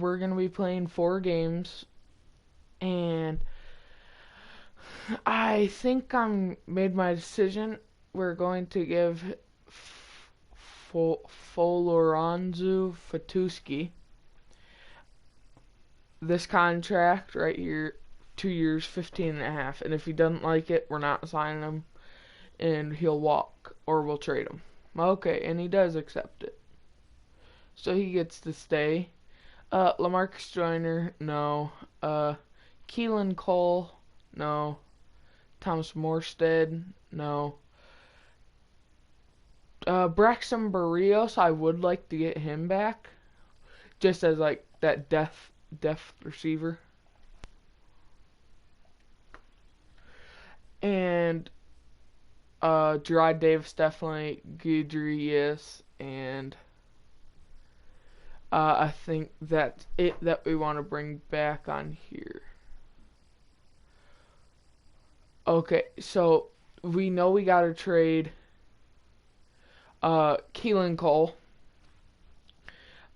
we're going to be playing 4 games, and I think I'm made my decision. We're going to give Foloranzu Fatuski this contract right here, 2 years, 15 and a half. And if he doesn't like it, we're not signing him, and he'll walk, or we'll trade him. Okay, and he does accept it. So he gets to stay. Lamarcus Joyner, no. Keelan Cole, no. Thomas Morstead, no. Braxton Berrios, I would like to get him back, just as like that depth receiver. And Gerard Davis, definitely. Guidry, yes. And I think that's it that we want to bring back on here. Okay, so we know we got to trade Keelan Cole.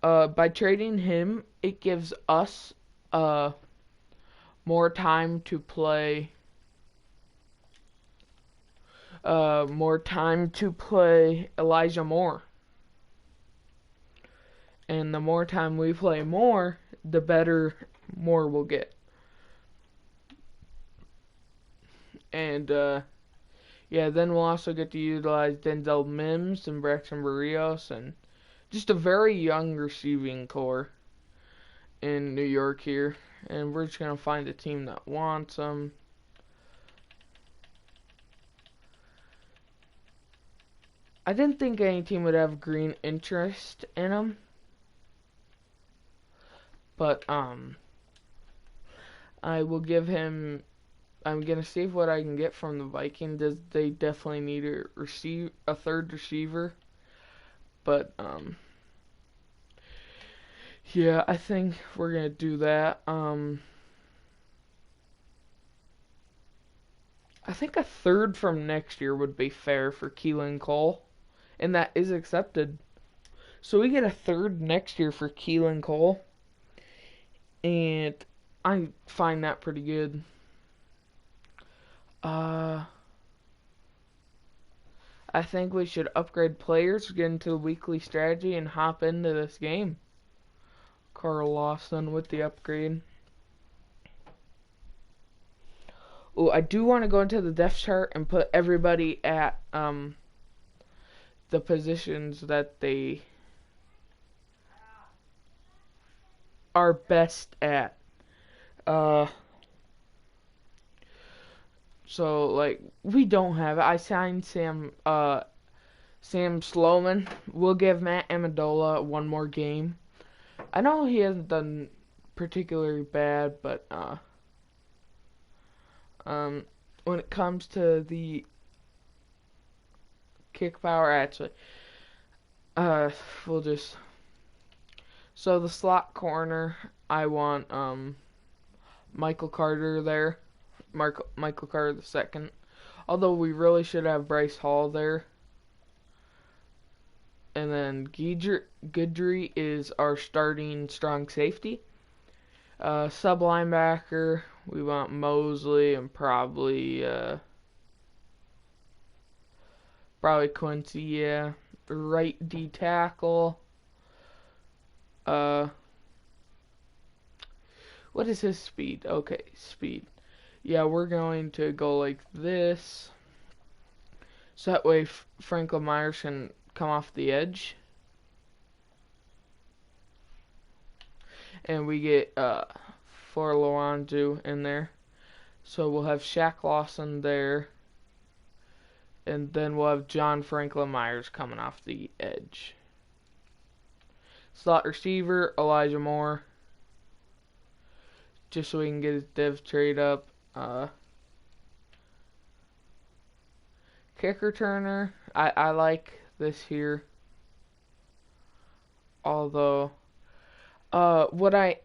By trading him, it gives us more time to play Elijah Moore. And the more time we play Moore, the better Moore will get. And yeah, then we'll also get to utilize Denzel Mims and Braxton Berrios, and just a very young receiving core in New York here. And we're just going to find a team that wants them. I didn't think any team would have green interest in them. But I will give him. I'm gonna see what I can get from the Vikings. They definitely need a third receiver. But yeah, I think we're gonna do that. I think a third from next year would be fair for Keelan Cole, and that is accepted. So we get a third next year for Keelan Cole, and I find that pretty good. I think we should upgrade players, get into the weekly strategy, and hop into this game. Carl Lawson with the upgrade. Oh, I do want to go into the depth chart and put everybody at the positions that they are best at. So like we don't have it. I signed Sam Sloman. We'll give Matt Amendola one more game. I know he hasn't done particularly bad, but when it comes to the kick power, actually, we'll just. So the slot corner, I want Michael Carter there, Michael Carter the second. Although we really should have Bryce Hall there. And then Guidry is our starting strong safety. Sub linebacker, we want Mosley and probably Quincy, yeah. Right D tackle. What is his speed? Okay, speed. Yeah, we're going to go like this. So that way Franklin Myers can come off the edge. And we get Foloranzu in there. So we'll have Shaq Lawson there. And then we'll have John Franklin Myers coming off the edge. Slot receiver, Elijah Moore. Just so we can get his dev trade up. Kick returner, I like this here. Although, what I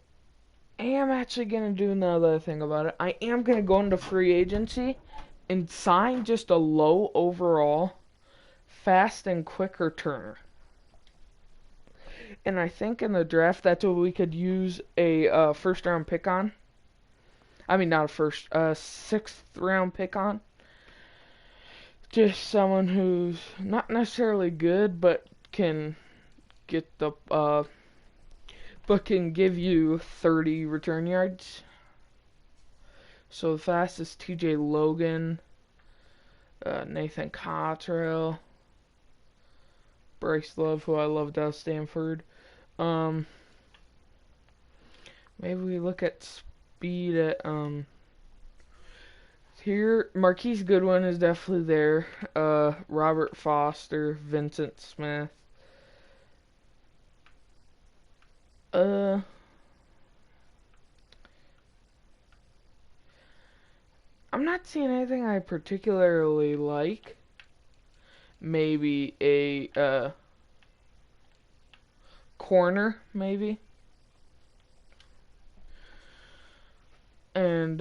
am actually going to do, another thing about it, I am going to go into free agency and sign just a low overall, fast and quick returner. And I think in the draft that's what we could use a first round pick on. I mean, not a first, sixth round pick on. Just someone who's not necessarily good, but can get but can give you 30 return yards. So the fastest, TJ Logan, Nathan Cottrell, Bryce Love, who I loved out of Stanford. Maybe we look at speed at here. Marquise Goodwin is definitely there. Robert Foster, Vincent Smith. I'm not seeing anything I particularly like. Maybe a corner, maybe. And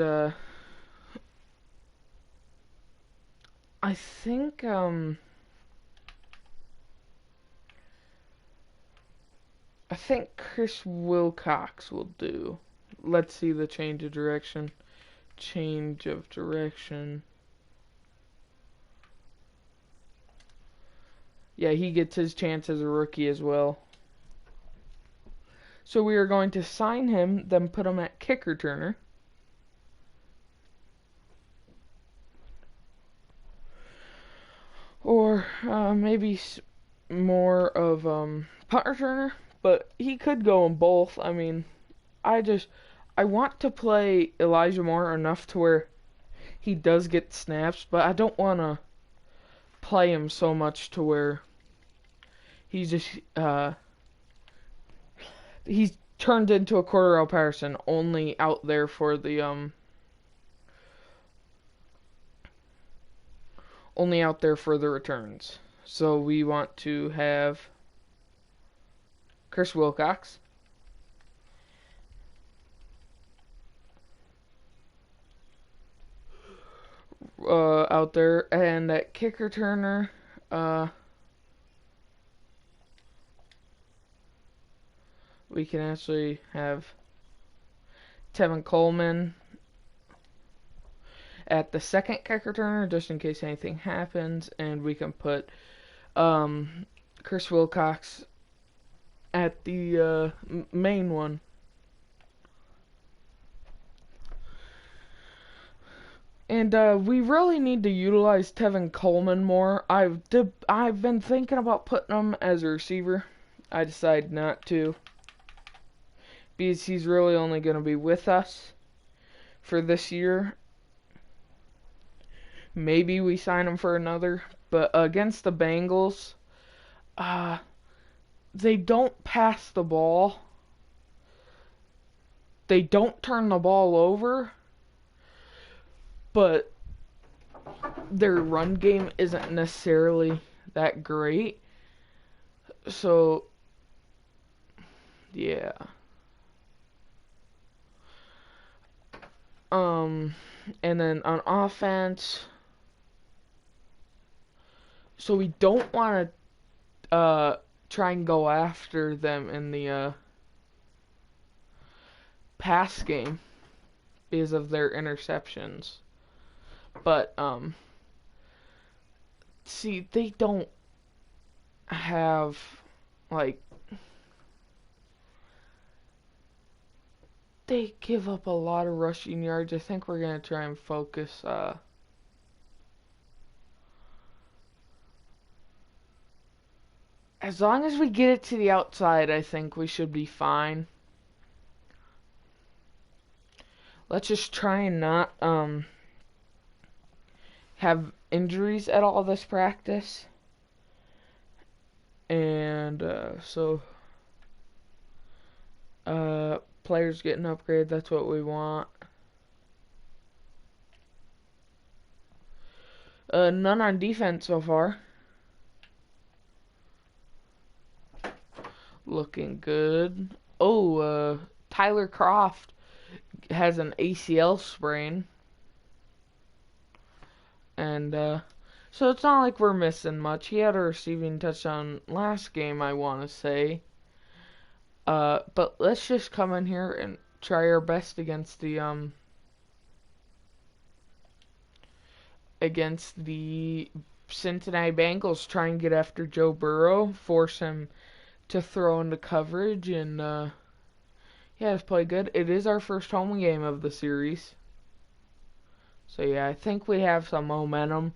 I think Chris Wilcox will do. Let's see the change of direction. Change of direction. Yeah, he gets his chance as a rookie as well. So we are going to sign him, then put him at kick returner. Or maybe more of punt returner, but he could go in both. I mean, I want to play Elijah Moore enough to where he does get snaps, but I don't want to play him so much to where he's just he's turned into a Cordarrelle Patterson, only out there for the returns. So we want to have Chris Wilcox. Out there, and at kick returner, we can actually have Tevin Coleman at the second kick returner, just in case anything happens, and we can put Chris Wilcox at the main one. And we really need to utilize Tevin Coleman more. I've been thinking about putting him as a receiver. I decided not to, because he's really only going to be with us for this year. Maybe we sign him for another, but against the Bengals, they don't pass the ball. They don't turn the ball over, but their run game isn't necessarily that great. So, yeah. And then on offense, so we don't want to try and go after them in the pass game because of their interceptions. But see, they don't have they give up a lot of rushing yards. I think we're gonna try and focus as long as we get it to the outside, I think we should be fine. Let's just try and not have injuries at all this practice. And players getting upgraded, that's what we want. None on defense so far. Looking good. Oh, Tyler Kroft has an ACL sprain. And so it's not like we're missing much. He had a receiving touchdown last game, I want to say. But let's just come in here and try our best against the Cincinnati Bengals. Try and get after Joe Burrow, force him to throw into coverage, and yeah, let's play good. It is our first home game of the series. So yeah, I think we have some momentum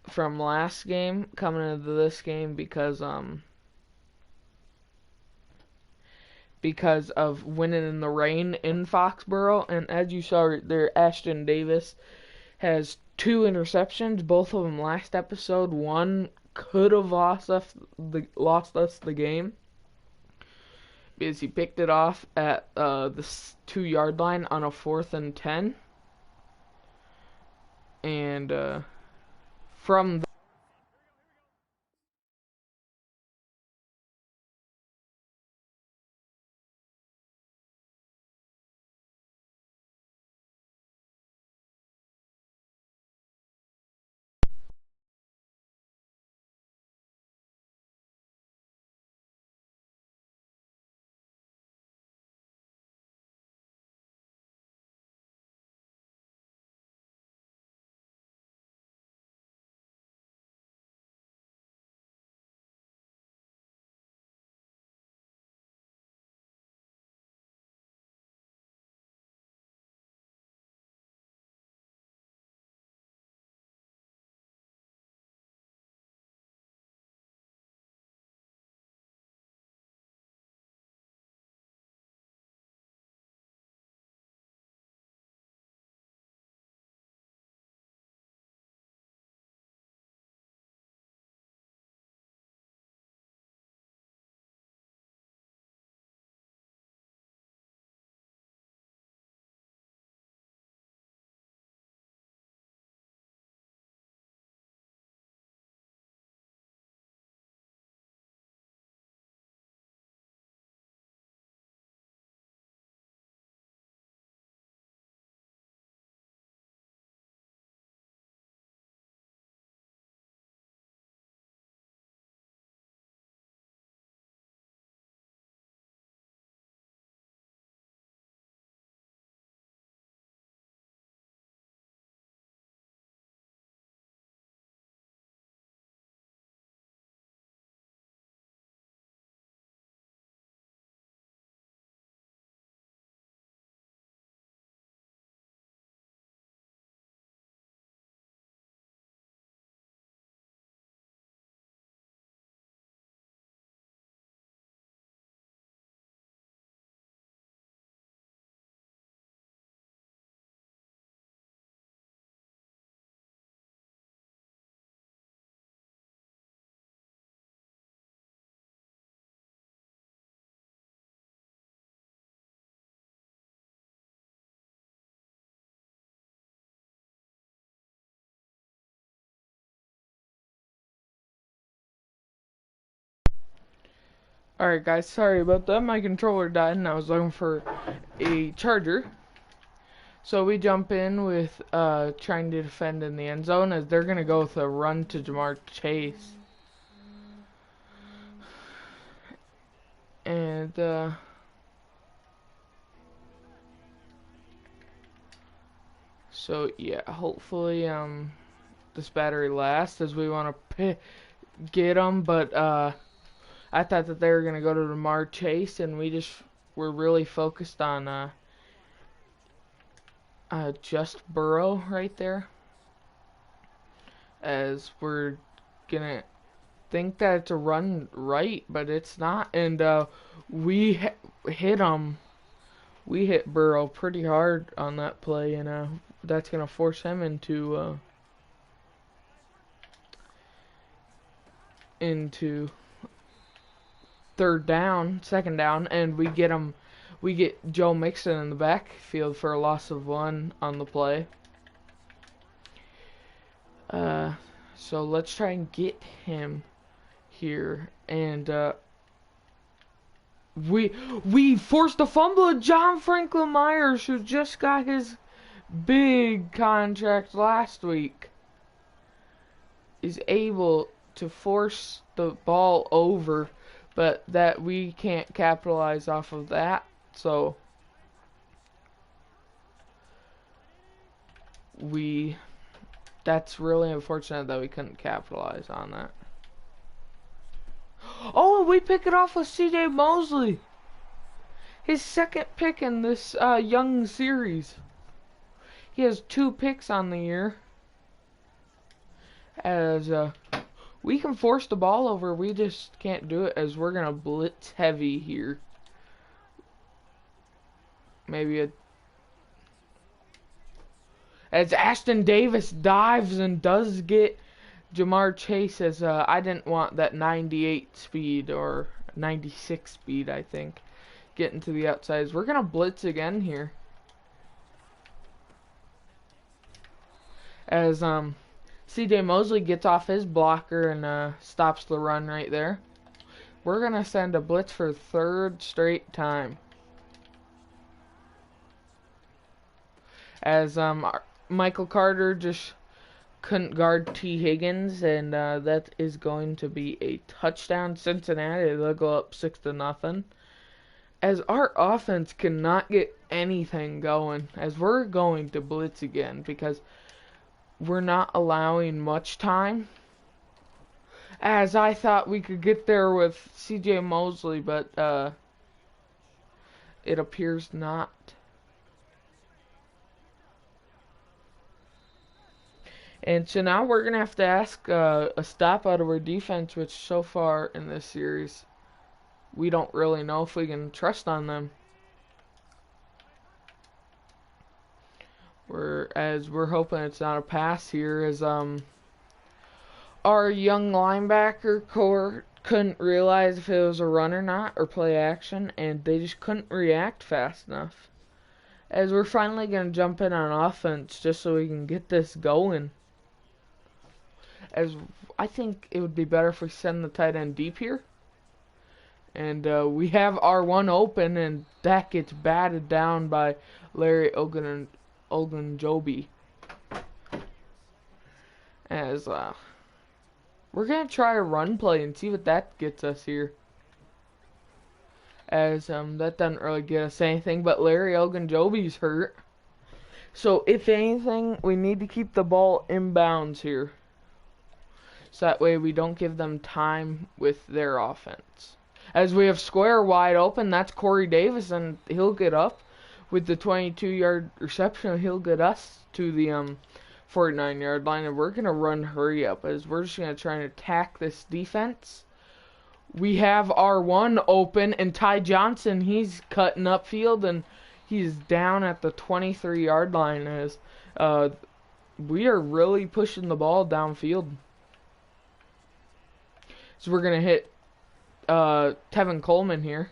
from last game coming into this game because of winning in the rain in Foxborough. And as you saw right there, Ashton Davis has 2 interceptions, both of them last episode. One could have lost us the game because he picked it off at the 2-yard line on a 4th and 10. And from Alright guys, sorry about that. My controller died and I was looking for a charger. So we jump in with trying to defend in the end zone as they're going to go with a run to Jamar Chase. And so yeah, hopefully this battery lasts as we want to get them, but I thought that they were going to go to Jamar Chase, and we're really focused on just Burrow right there, as we're gonna think that it's a run right, but it's not. And we hit him. We hit Burrow pretty hard on that play, and that's gonna force him into second down, and we get him. We get Joe Mixon in the backfield for a loss of 1 on the play. So let's try and get him here, and we forced a fumble of John Franklin Myers, who just got his big contract last week, is able to force the ball over, but that we can't capitalize off of that. So that's really unfortunate that we couldn't capitalize on that. Oh, we pick it off with CJ Mosley. His second pick in this young series. He has 2 picks on the year. As we can force the ball over, we just can't do it as we're gonna blitz heavy here. Maybe as Ashton Davis dives and does get Jamar Chase, as I didn't want that 98 speed or 96 speed, I think, getting to the outsides. We're gonna blitz again here. As CJ Mosley gets off his blocker and stops the run right there. We're gonna send a blitz for 3rd straight time. As Michael Carter just couldn't guard T. Higgins, and that is going to be a touchdown. Cincinnati, they'll go up 6-0. As our offense cannot get anything going, as we're going to blitz again because we're not allowing much time. As I thought we could get there with CJ Mosley, but it appears not. And so now we're going to have to ask a stop out of our defense, which so far in this series, we don't really know if we can trust on them. We're hoping it's not a pass here, as our young linebacker core couldn't realize if it was a run or not, or play action, and they just couldn't react fast enough. As we're finally going to jump in on offense just so we can get this going. As I think it would be better if we send the tight end deep here. And we have R1 open, and that gets batted down by Larry Ogunjobi. As we're going to try a run play and see what that gets us here. As that doesn't really get us anything, but Larry Ogunjobi's hurt. So if anything, we need to keep the ball inbounds here. So that way we don't give them time with their offense. As we have square wide open, that's Corey Davis, and he'll get up with the 22-yard reception. He'll get us to the 49-yard line, and we're going to run hurry up, as we're just going to try and attack this defense. We have R1 open, and Ty Johnson, he's cutting upfield, and he's down at the 23-yard line, as we are really pushing the ball downfield. So we're going to hit Tevin Coleman here.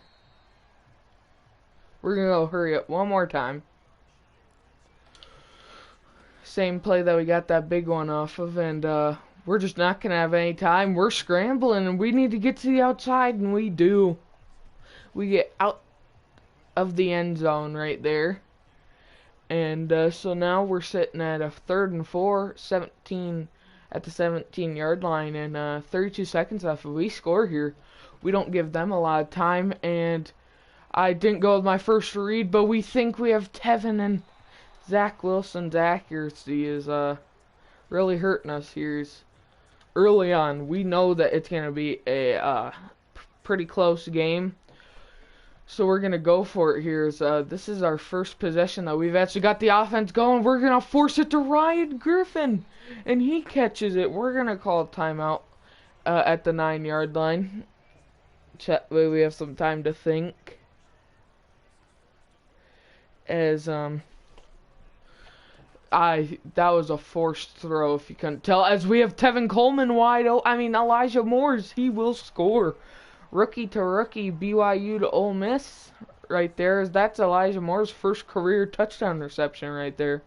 We're going to go hurry up one more time. Same play that we got that big one off of, and we're just not going to have any time. We're scrambling, and we need to get to the outside, and we do. We get out of the end zone right there. And so now we're sitting at a 3rd and 4, 17 at the 17-yard line, and 32 seconds left. If we score here, we don't give them a lot of time, and I didn't go with my first read, but we think we have Tevin, and Zach Wilson's accuracy is really hurting us here. Early on, we know that it's going to be a pretty close game, so we're going to go for it here. This is our first possession that we've actually got the offense going. We're going to force it to Ryan Griffin, and he catches it. We're going to call a timeout at the 9-yard line. That way we have some time to think. As that was a forced throw, if you couldn't tell. As we have Tevin Coleman wide open. I mean, Elijah Moore's, he will score. Rookie to rookie, BYU to Ole Miss right there. That's Elijah Moore's first career touchdown reception right there.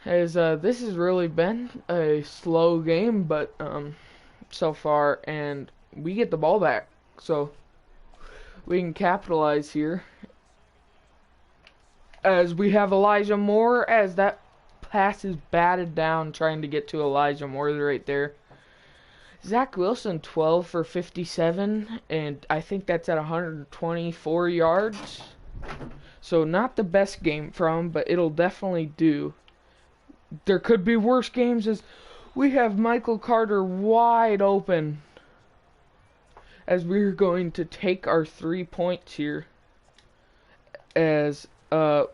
As this has really been a slow game, but so far, and we get the ball back, so we can capitalize here. As we have Elijah Moore, as that pass is batted down, trying to get to Elijah Moore right there. Zach Wilson 12 for 57, and I think that's at 124 yards. So not the best game from him, but it'll definitely do. There could be worse games as we have Michael Carter wide open as we're going to take our 3 points here. As I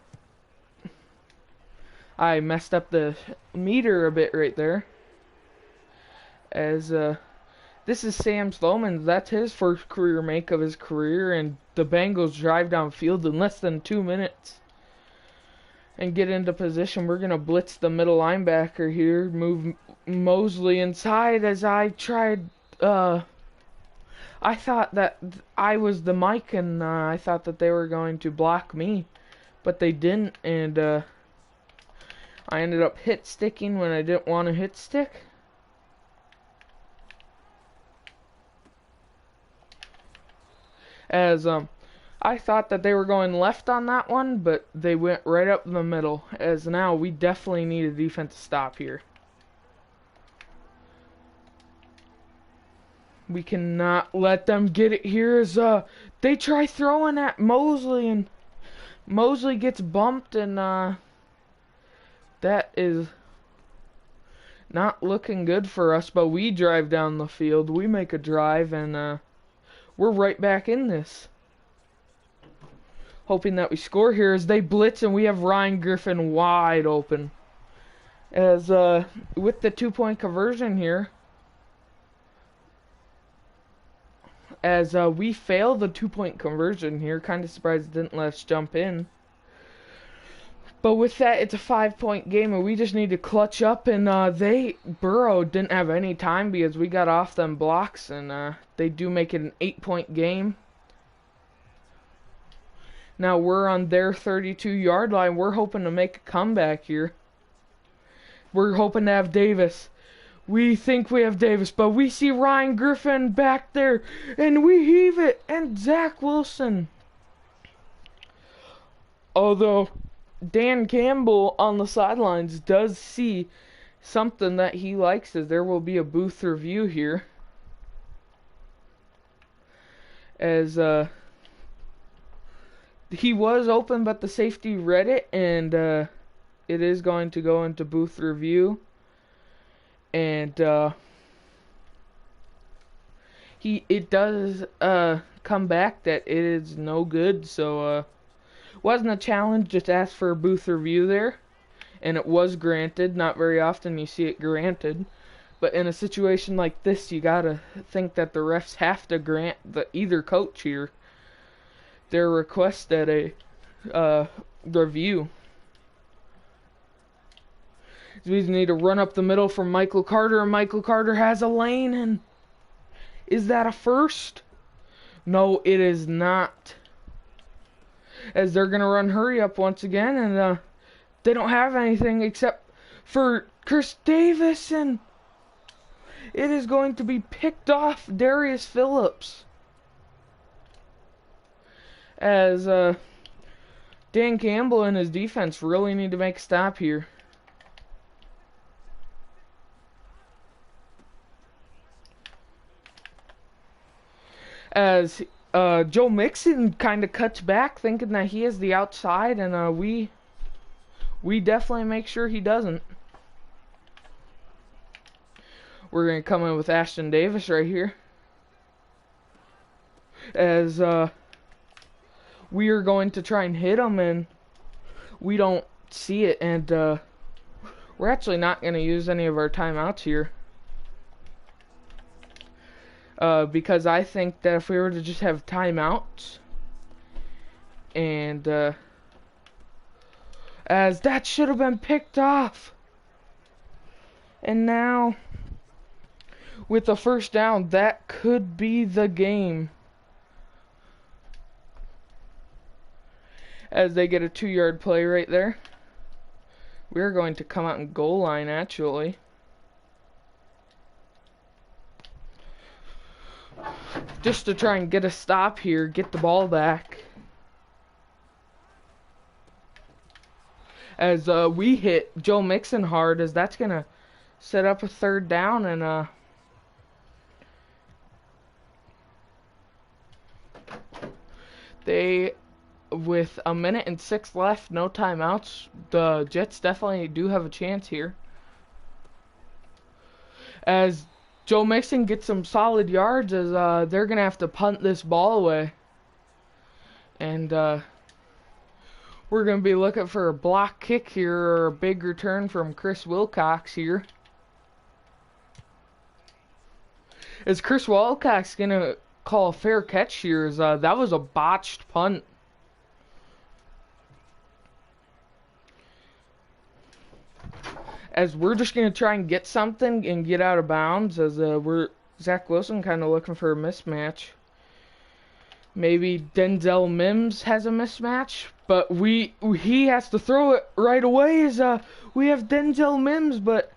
messed up the meter a bit right there. As this is Sam Sloman. That's his first career make of his career, and the Bengals drive downfield in less than 2 minutes and get into position. We're gonna blitz the middle linebacker here, move Mosley inside. As I tried, I thought that I was the mic, and I thought that they were going to block me, but they didn't, and I ended up hit sticking when I didn't want to hit stick. As I thought that they were going left on that one, but they went right up the middle. As now we definitely need a defensive stop here. We cannot let them get it here. As they try throwing at Mosley, and Mosley gets bumped, and that is not looking good for us. But we drive down the field. We make a drive, and we're right back in this. Hoping that we score here as they blitz, and we have Ryan Griffin wide open. As with the 2-point conversion here, as we fail the 2-point conversion here. Kind of surprised it didn't let us jump in. But with that, it's a 5-point game, and we just need to clutch up. And Burrow didn't have any time because we got off them blocks, and they do make it an 8-point game. Now we're on their 32-yard line. We're hoping to make a comeback here. We're hoping to have Davis. We think we have Davis, but we see Ryan Griffin back there, and we heave it, and Zach Wilson. Although Dan Campbell on the sidelines does see something that he likes, as there will be a booth review here. As he was open, but the safety read it, and it is going to go into booth review. And it does come back that it is no good, so wasn't a challenge, just asked for a booth review there, and it was granted. Not very often you see it granted, but in a situation like this, you gotta think that the refs have to grant either coach here their request at a review. We need to run up the middle from Michael Carter, and Michael Carter has a lane, and is that a first? No, it is not. As they're going to run hurry up once again, and they don't have anything except for Chris Davis, and it is going to be picked off Darius Phillips. As Dan Campbell and his defense really need to make a stop here. As Joe Mixon kind of cuts back, thinking that he is the outside, and we definitely make sure he doesn't. We're going to come in with Ashton Davis right here. As we are going to try and hit him, and we don't see it, and we're actually not going to use any of our timeouts here. Because I think that if we were to just have timeouts, and as that should have been picked off, and now with the first down, that could be the game. As they get a 2-yard play right there. We're going to come out and goal line actually. Just to try and get a stop here, get the ball back. As we hit Joe Mixon hard, as that's going to set up a 3rd down, and with a minute and 6 left, no timeouts, the Jets definitely do have a chance here. As Joe Mixon gets some solid yards, as they're going to have to punt this ball away. And we're going to be looking for a block kick here, or a big return from Chris Wilcox here. Is Chris Wilcox going to call a fair catch here? As that was a botched punt. As we're just going to try and get something and get out of bounds, as Zach Wilson kind of looking for a mismatch. Maybe Denzel Mims has a mismatch, but he has to throw it right away, as we have Denzel Mims, but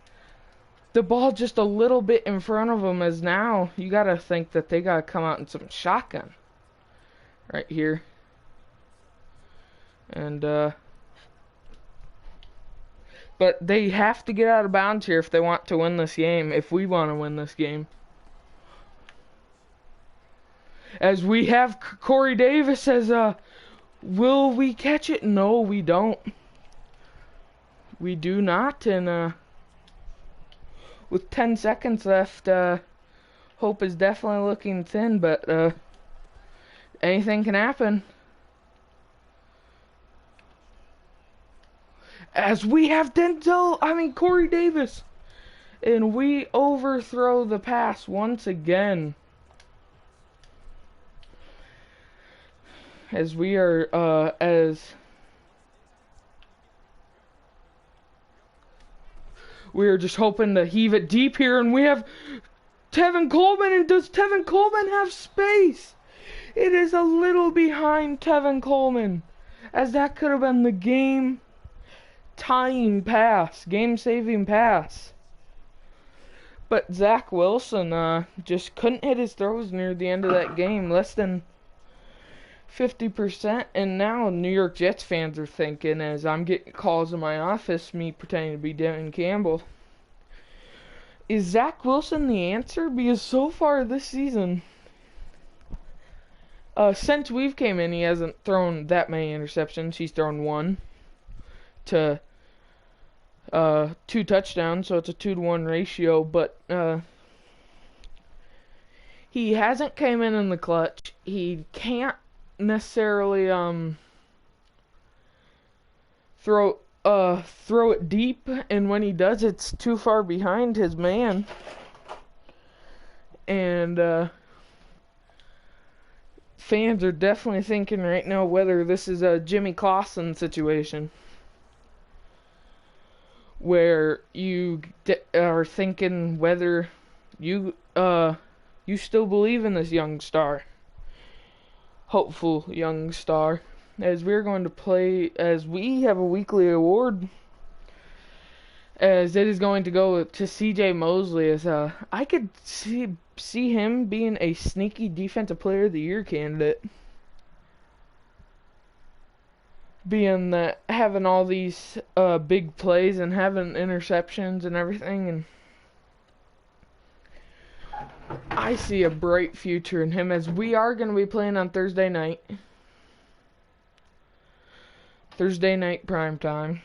the ball just a little bit in front of him, as now you got to think that they got to come out in some shotgun right here. And but they have to get out of bounds here if they want to win this game, if we want to win this game. As we have Corey Davis says, will we catch it? No, we don't. We do not, and with 10 seconds left, hope is definitely looking thin, but anything can happen. As we have Corey Davis, and we overthrow the pass once again. As we are, we are just hoping to heave it deep here, and we have Tevin Coleman, and does Tevin Coleman have space? It is a little behind Tevin Coleman, as that could have been the game-tying pass, game-saving pass. But Zach Wilson just couldn't hit his throws near the end of that game, less than 50%, and now New York Jets fans are thinking, as I'm getting calls in my office, me pretending to be Dan Campbell, is Zach Wilson the answer? Because so far this season, since we've came in, he hasn't thrown that many interceptions. He's thrown 1 to 2 touchdowns, so it's a 2-to-1 ratio, but he hasn't came in the clutch. He can't necessarily throw it deep, and when he does, it's too far behind his man. And fans are definitely thinking right now whether this is a Jimmy Clausen situation, where you are thinking whether you still believe in this young star, hopeful young star. As we're going to play, as we have a weekly award, as it is going to go to CJ Mosley, as I could see him being a sneaky defensive player of the year candidate, being that having all these big plays and having interceptions and everything, and I see a bright future in him, as we are going to be playing on Thursday night prime time.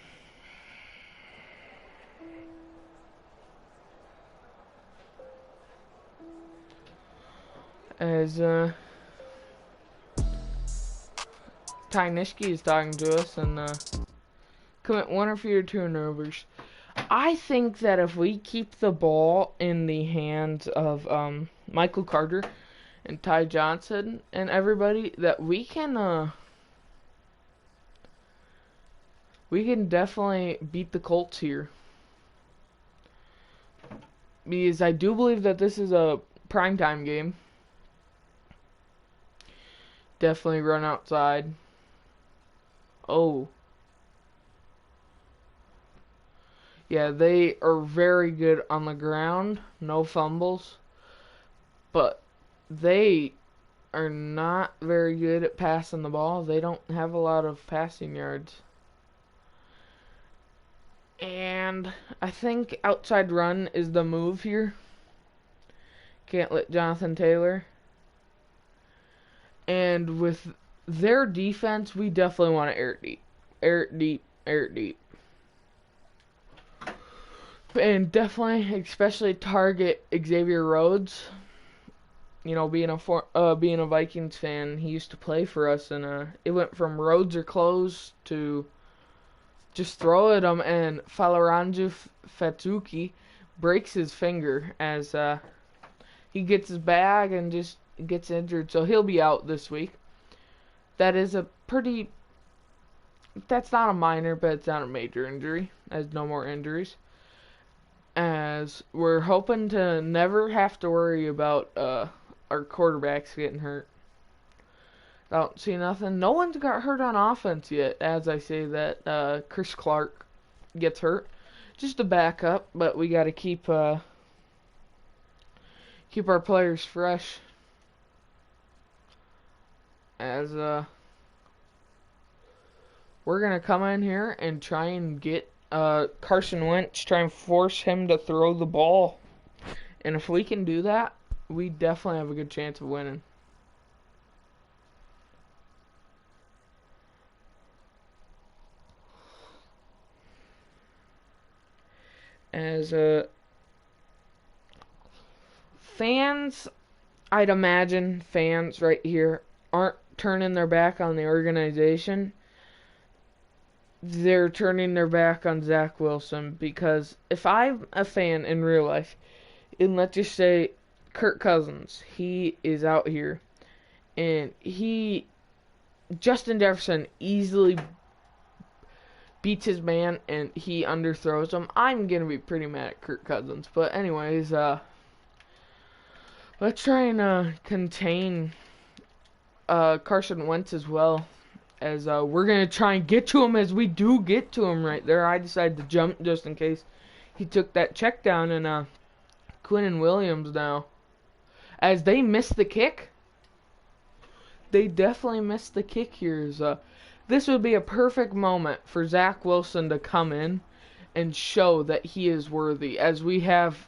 As Ty Nishke is talking to us, and commit 1 or fewer turnovers. I think that if we keep the ball in the hands of Michael Carter and Ty Johnson and everybody, that we can definitely beat the Colts here. Because I do believe that this is a primetime game. Definitely run outside. Oh. Yeah, they are very good on the ground. No fumbles. But they are not very good at passing the ball. They don't have a lot of passing yards. And I think outside run is the move here. Can't let Jonathan Taylor. And with their defense, we definitely want to air it deep. Air it deep, air it deep. And definitely, especially target Xavier Rhodes. You know, being a Vikings fan, he used to play for us, and it went from Rhodes or close to just throw at him, and Falaranju Fatsuki breaks his finger as he gets his bag and just gets injured, so he'll be out this week. That is a pretty. That's not a minor, but it's not a major injury, as no more injuries. As we're hoping to never have to worry about our quarterbacks getting hurt. I don't see nothing. No one's got hurt on offense yet, as I say that Chris Clark gets hurt. Just a backup, but we got to keep our players fresh. As we're going to come in here and try and get Carson Wentz, try and force him to throw the ball. And if we can do that, we definitely have a good chance of winning. As fans, I'd imagine fans right here aren't turning their back on the organization. They're turning their back on Zach Wilson, because if I'm a fan in real life, and let's just say Kirk Cousins, he is out here, and Justin Jefferson easily beats his man, and he underthrows him, I'm gonna be pretty mad at Kirk Cousins. But anyways, let's try and contain Carson Wentz as well. As we're going to try and get to him. As we do get to him right there, I decided to jump just in case he took that check down. And Quinnen Williams now, as they missed the kick. They definitely missed the kick here. This would be a perfect moment for Zach Wilson to come in and show that he is worthy. As we have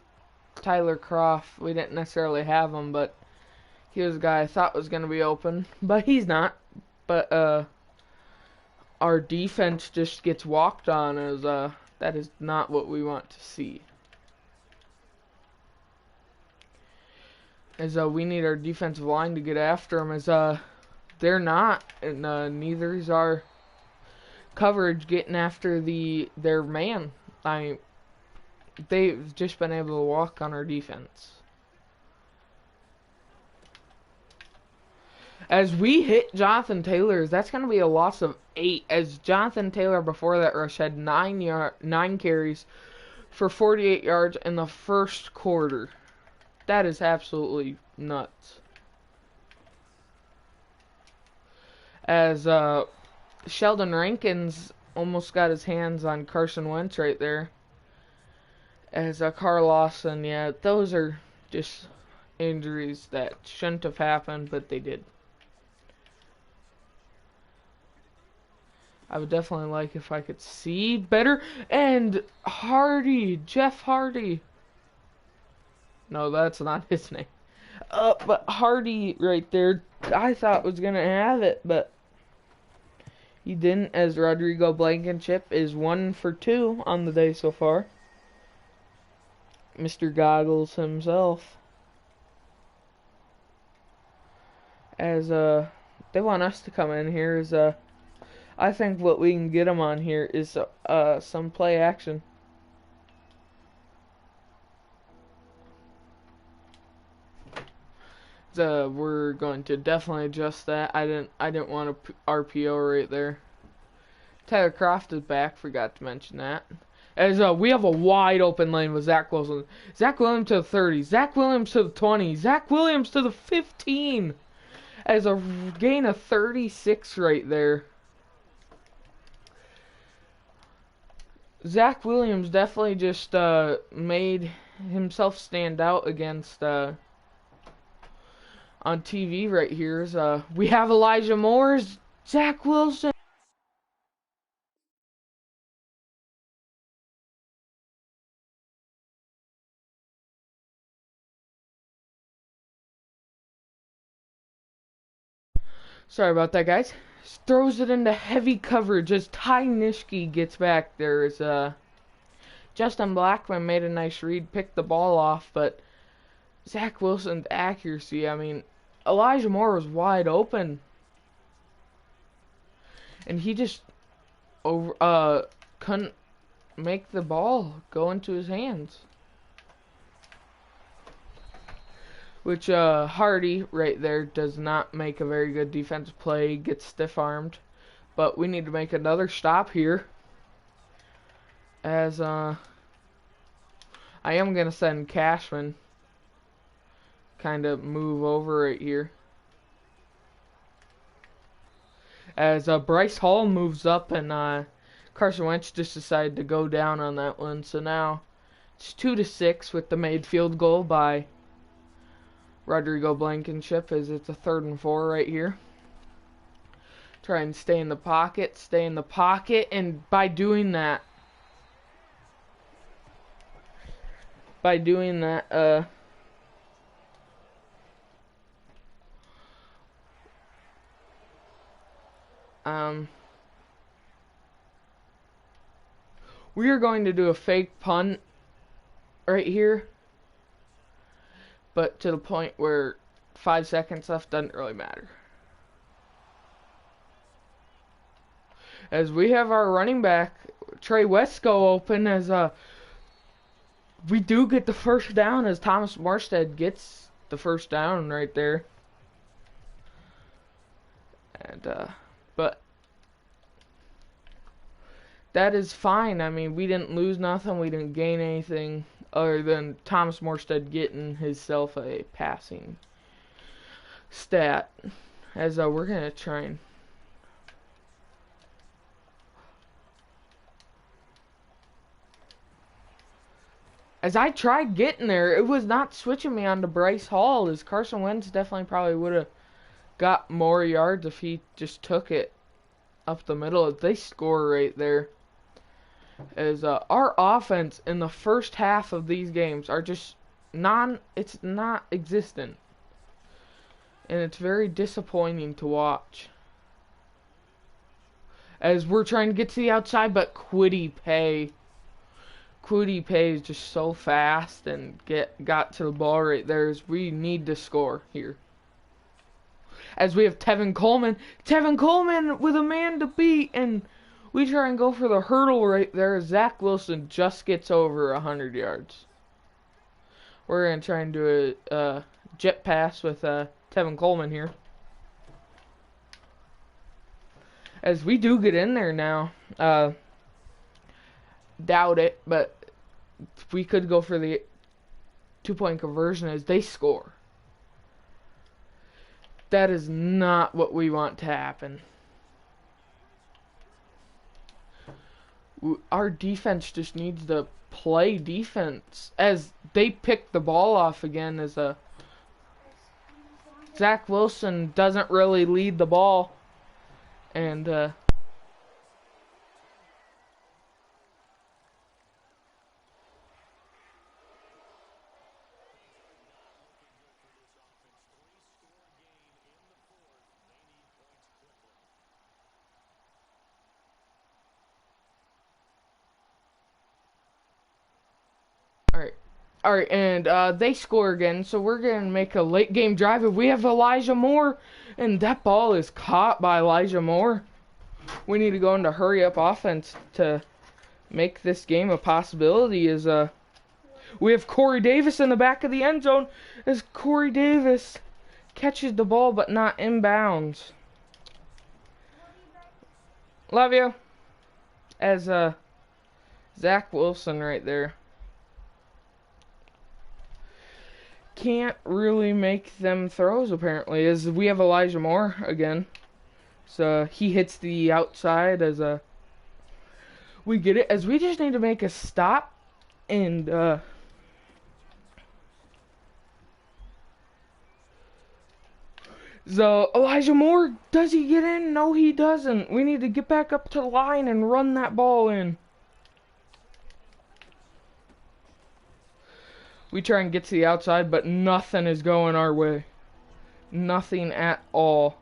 Tyler Kroft, we didn't necessarily have him, but he was a guy I thought was going to be open, but he's not. But our defense just gets walked on, as that is not what we want to see. As we need our defensive line to get after them, as they're not, and neither is our coverage getting after their man. They've just been able to walk on our defense. As we hit Jonathan Taylor, that's going to be a loss of 8. As Jonathan Taylor before that rush had 9 carries for 48 yards in the first quarter. That is absolutely nuts. As Sheldon Rankins almost got his hands on Carson Wentz right there. As Carl Lawson, yeah, those are just injuries that shouldn't have happened, but they did. I would definitely like if I could see better. And Hardy, Jeff Hardy. No, that's not his name. But Hardy right there, I thought was going to have it, but he didn't, as Rodrigo Blankenship is 1 for 2 on the day so far. Mr. Goggles himself. As they want us to come in here, is I think what we can get them on here is some play action. We're going to definitely adjust that. I didn't want a RPO right there. Tyler Kroft is back. Forgot to mention that. As we have a wide open lane with Zach Wilson. Zach Williams to the 30. Zach Williams to the 20. Zach Williams to the 15. As a gain of 36 right there. Zach Williams definitely just made himself stand out against on TV right here. We have Elijah Moore's Zach Wilson. Sorry about that, guys. Throws it into heavy coverage as Ty Nishke gets back. There's Justin Blackman made a nice read, picked the ball off, but Zach Wilson's accuracy, I mean, Elijah Moore was wide open. And he just couldn't make the ball go into his hands. Which Hardy right there does not make a very good defensive play, gets stiff-armed. But we need to make another stop here. As I am going to send Cashman kind of move over right here. As Bryce Hall moves up and Carson Wentz just decided to go down on that one. So now it's 2-6 with the made field goal by Rodrigo Blankenship as it's a 3rd and 4 right here. Try and stay in the pocket, and by doing that, we are going to do a fake punt right here, but to the point where 5 seconds left doesn't really matter. As we have our running back, Trey Wesco, open as we do get the first down as Thomas Morstead gets the first down right there. And but that is fine. I mean, we didn't lose nothing. We didn't gain anything other than Thomas Morstead getting himself a passing stat. As we're going to try and... As I tried getting there, it was not switching me onto Bryce Hall, as Carson Wentz definitely probably would have got more yards if he just took it up the middle. They score right there. As our offense in the first half of these games are just it's not existent. And it's very disappointing to watch. As we're trying to get to the outside, but Kwity Paye is just so fast and got to the ball right there. As we need to score here. As we have Tevin Coleman with a man to beat, and we try and go for the hurdle right there. Zach Wilson just gets over 100 yards. We're going to try and do a jet pass with Tevin Coleman here. As we do get in there now. Doubt it, but we could go for the 2-point conversion as they score. That is not what we want to happen. Our defense just needs to play defense as they pick the ball off again. As Zach Wilson doesn't really lead the ball, and Alright, and they score again, so we're going to make a late game drive. If we have Elijah Moore, and that ball is caught by Elijah Moore. We need to go into hurry up offense to make this game a possibility. As we have Corey Davis in the back of the end zone, as Corey Davis catches the ball but not inbounds. Love you. As Zach Wilson right there. Can't really make them throws apparently, as we have Elijah Moore again. So he hits the outside as we get it, as we just need to make a stop. And so Elijah Moore, does he get in? No, he doesn't. We need to get back up to the line and run that ball in. We try and get to the outside, but nothing is going our way. Nothing at all.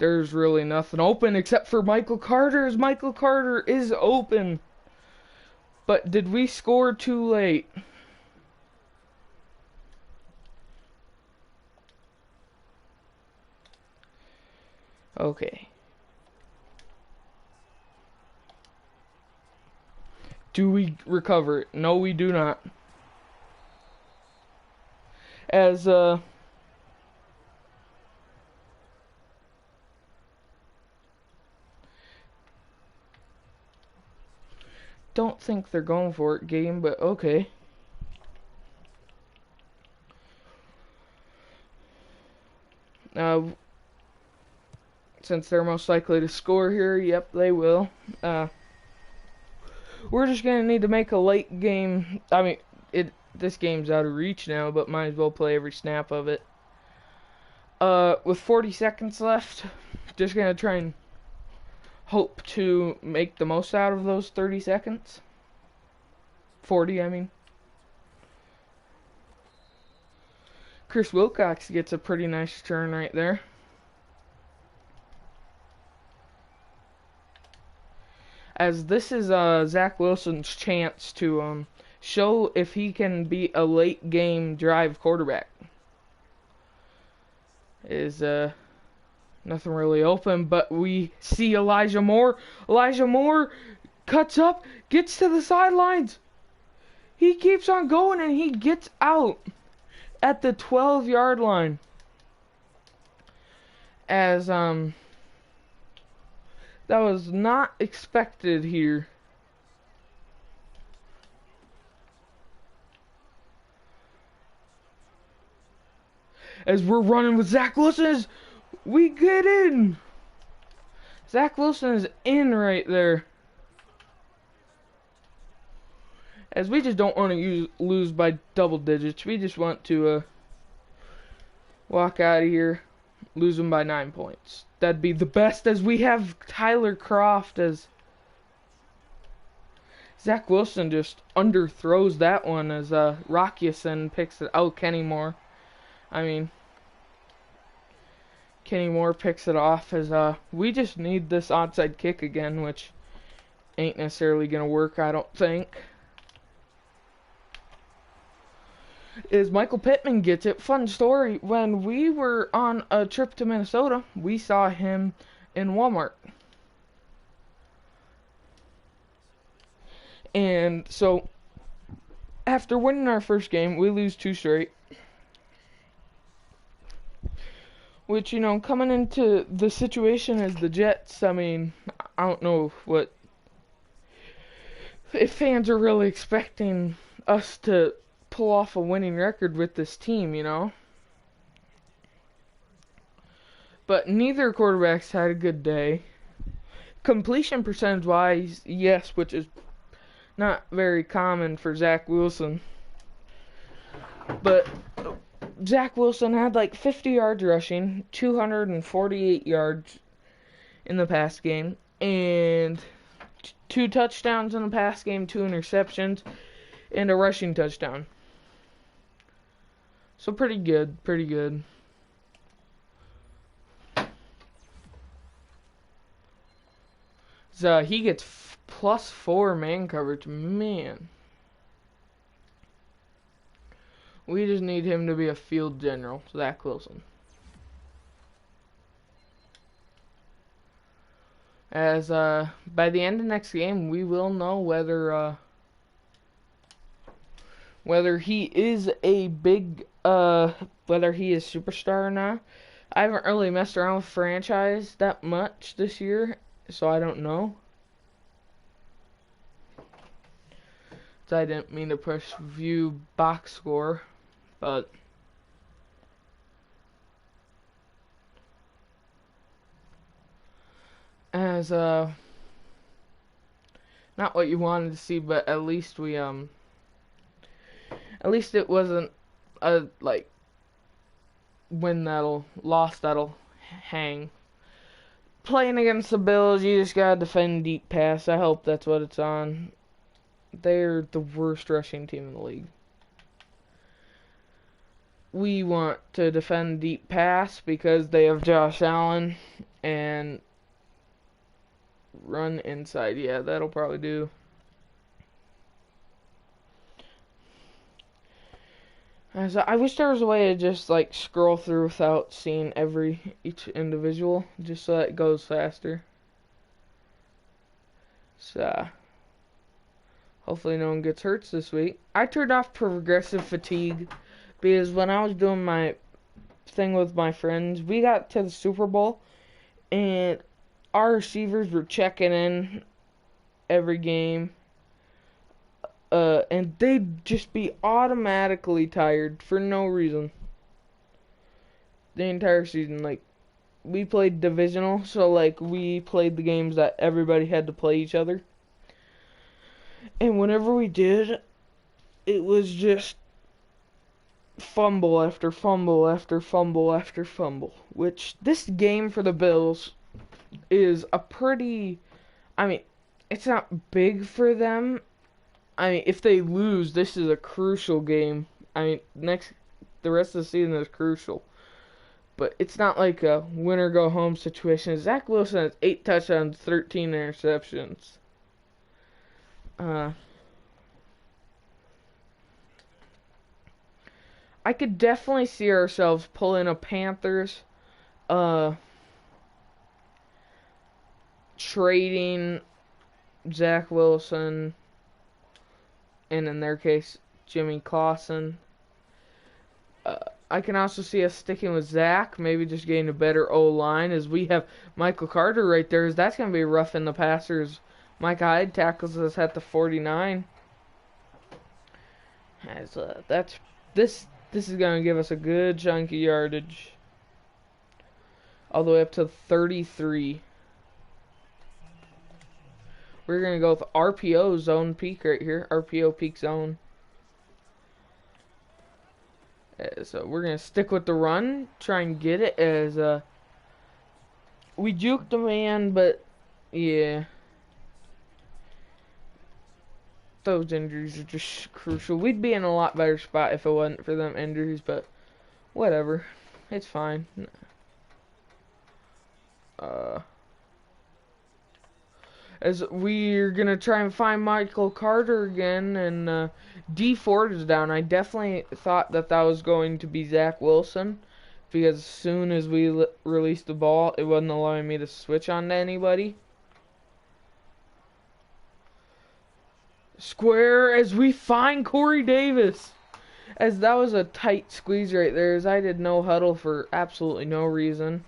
There's really nothing open except for Michael Carter, as Michael Carter is open. But did we score too late? Okay. Do we recover it? No, we do not. As, don't think they're going for it, game, but okay. Since they're most likely to score here, yep, they will. We're just gonna need to make a late game. I mean, this game's out of reach now, but might as well play every snap of it. With 40 seconds left, just gonna try and hope to make the most out of those 30 seconds. 40, I mean. Chris Wilcox gets a pretty nice turn right there. As this is Zach Wilson's chance to show if he can be a late game drive quarterback. Is nothing really open, but we see Elijah Moore. Elijah Moore cuts up, gets to the sidelines. He keeps on going and he gets out at the 12-yard line. As that was not expected here. As we're running with Zach Wilson, as we get in. Zach Wilson is in right there. As we just don't want to lose by double digits. We just want to walk out of here, lose them by 9 points. That'd be the best, as we have Tyler Kroft as Zach Wilson just underthrows that one as Rockyason picks it. Oh, Kenny Moore. I mean, Kenny Moore picks it off as we just need this onside kick again, which ain't necessarily going to work, I don't think. Is Michael Pittman gets it. Fun story, when we were on a trip to Minnesota, we saw him in Walmart. And so, after winning our first game, we lose 2 straight. Which, you know, coming into the situation as the Jets, I mean, I don't know if fans are really expecting us to pull off a winning record with this team, you know. But neither quarterbacks had a good day. Completion percentage wise, yes, which is not very common for Zach Wilson. But Zach Wilson had like 50 yards rushing, 248 yards in the pass game, and 2 touchdowns in the pass game, 2 interceptions, and a rushing touchdown. So pretty good, pretty good. So he gets +4 man coverage. Man. We just need him to be a field general, Zach Wilson. As by the end of next game, we will know whether he is a big whether he is superstar or not. I haven't really messed around with franchise that much this year, so I don't know. So I didn't mean to push view box score, but as not what you wanted to see, but at least we at least it wasn't a like loss that'll hang. Playing against the Bills, you just gotta defend deep pass. I hope that's what it's on. They're the worst rushing team in the league. We want to defend deep pass because they have Josh Allen, and run inside. Yeah, that'll probably do. As I wish there was a way to just like scroll through without seeing each individual, just so that it goes faster. So hopefully no one gets hurt this week. I turned off progressive fatigue because when I was doing my thing with my friends, we got to the Super Bowl and our receivers were checking in every game. And they'd just be automatically tired for no reason. The entire season, like, we played divisional, so, like, we played the games that everybody had to play each other. And whenever we did, it was just fumble after fumble after fumble after fumble. Which, this game for the Bills is a pretty... I mean, it's not big for them. I mean, if they lose, this is a crucial game. I mean, the rest of the season is crucial. But it's not like a win or go home situation. Zach Wilson has 8 touchdowns, 13 interceptions. I could definitely see ourselves pulling a Panthers, trading Zach Wilson, and in their case, Jimmy Clausen. I can also see us sticking with Zach, maybe just getting a better O-line, as we have Michael Carter right there. That's going to be rough in the passers. Mike Hyde tackles us at the 49. As this is going to give us a good chunk of yardage, all the way up to 33. We're going to go with RPO zone peak right here, RPO peak zone. So we're going to stick with the run, try and get it as we juked the man, but yeah. Those injuries are just crucial. We'd be in a lot better spot if it wasn't for them injuries, but whatever. It's fine. As we're going to try and find Michael Carter again, and D Ford is down. I definitely thought that was going to be Zach Wilson, because as soon as we released the ball, it wasn't allowing me to switch on to anybody. Square as we find Corey Davis. As that was a tight squeeze right there, as I did no huddle for absolutely no reason.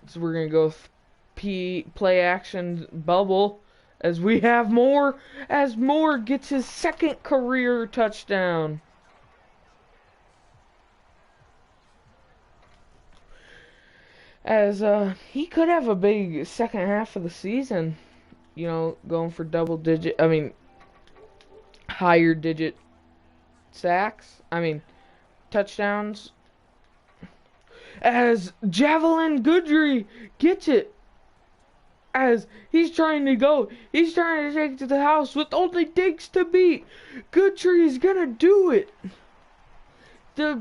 So we're going to go with play action bubble as we have Moore, as Moore gets his 2nd career touchdown. As he could have a big second half of the season, you know, going for higher digit sacks, touchdowns. As Javelin Goodry gets it, as he's trying to take it to the house with only Diggs to beat. Goodry is gonna do it. The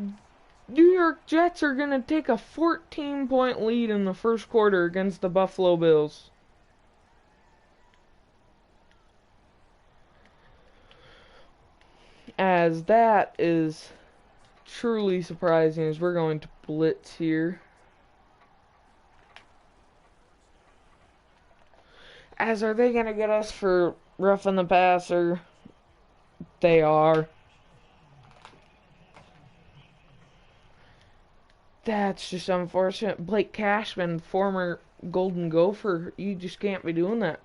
New York Jets are gonna take a 14-point lead in the first quarter against the Buffalo Bills. As that is truly surprising, as we're going to blitz here. As are they going to get us for roughing the passer? They are. That's just unfortunate. Blake Cashman, former Golden Gopher, you just can't be doing that.